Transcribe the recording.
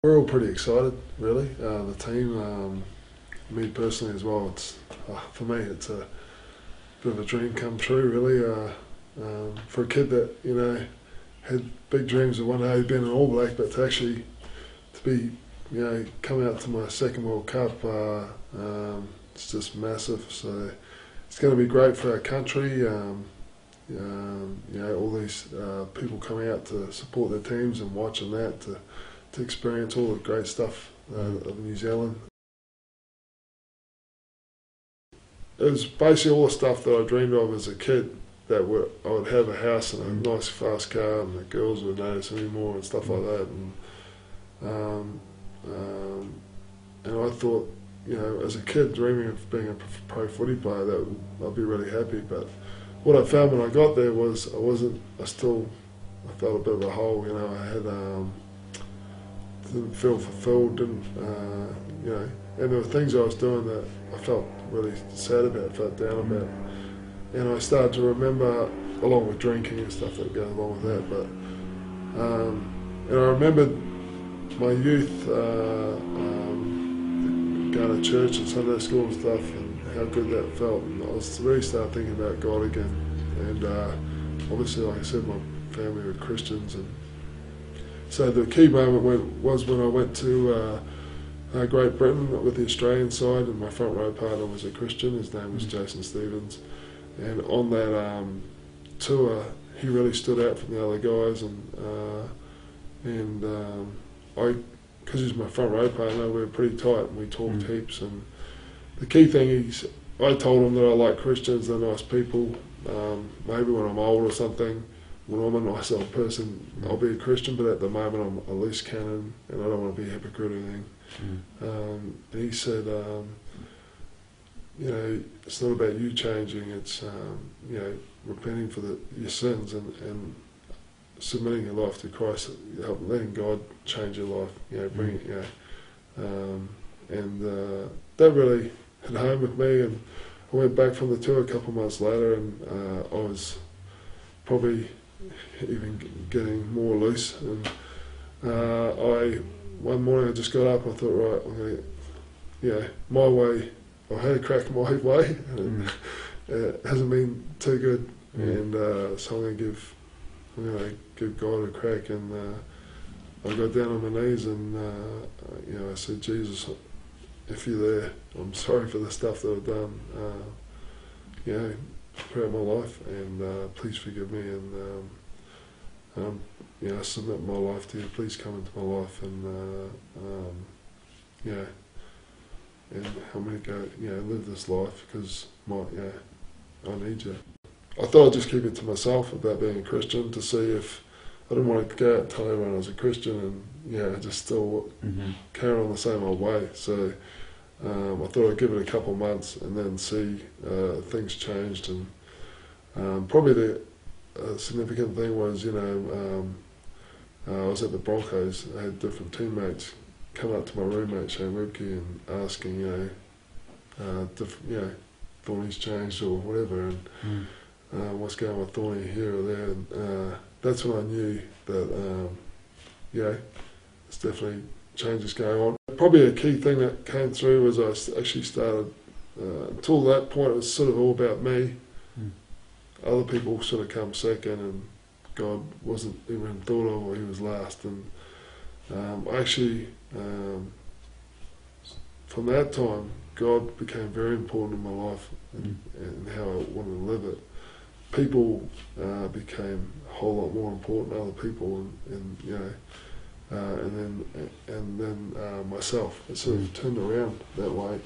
We're all pretty excited, really. The team, me personally as well. It's for me, it's a bit of a dream come true, really. For a kid that had big dreams of one day being an All Black, but to be come out to my second World Cup, it's just massive. So it's going to be great for our country. All these people coming out to support their teams and watching that to experience all the great stuff of New Zealand. It was basically all the stuff that I dreamed of as a kid. I would have a house and a nice fast car, and the girls would notice me more and stuff like that. And I thought, as a kid, dreaming of being a pro footy player, that I'd be really happy. But what I found when I got there was I felt a bit of a hole. Didn't feel fulfilled, and there were things I was doing that I felt really sad about, felt down about, and I started to remember, along with drinking and stuff that goes along with that. But and I remembered my youth going to church and Sunday school and stuff, and how good that felt. And I was really started thinking about God again. And obviously, like I said, my family were Christians, and so the key moment was when I went to Great Britain with the Australian side, and my front row partner was a Christian. His name was Jason Stevens, and on that tour, he really stood out from the other guys, and because he's my front row partner, we were pretty tight and we talked heaps. And the key thing is, I told him that I like Christians, they're nice people. Maybe when I'm old or something, when I'm a nice old person, I'll be a Christian, but at the moment I'm a loose cannon and I don't want to be a hypocrite or anything. And he said, it's not about you changing, it's repenting for your sins and submitting your life to Christ, letting God change your life, that really hit home with me. And I went back from the tour a couple of months later, and I was probably even getting more loose. And one morning I just got up and I thought, right, I'm going my way. I had a crack my way, and it hasn't been too good. And so I'm going to give God a crack. And I got down on my knees and I said, Jesus, if you're there, I'm sorry for the stuff that I've done. Throughout my life, and please forgive me, and I submit my life to you. Please come into my life, and and help me go, live this life, because I need you. I thought I'd just keep it to myself about being a Christian, to see if I didn't want to go out and tell everyone I was a Christian, and just still carry on the same old way. So I thought I'd give it a couple of months and then see things changed. And probably the significant thing was, I was at the Broncos. I had different teammates come up to my roommate Shane Ribke and asking, Thorny's changed or whatever, and what's going on with Thorny here or there. And that's when I knew that, there's definitely changes going on. Probably a key thing that came through was I actually started, until that point it was sort of all about me. Other people sort of come second, and God wasn't even thought of, or he was last. And from that time, God became very important in my life and how I wanted to live it. People became a whole lot more important than other people, and then myself. It sort of turned around that way.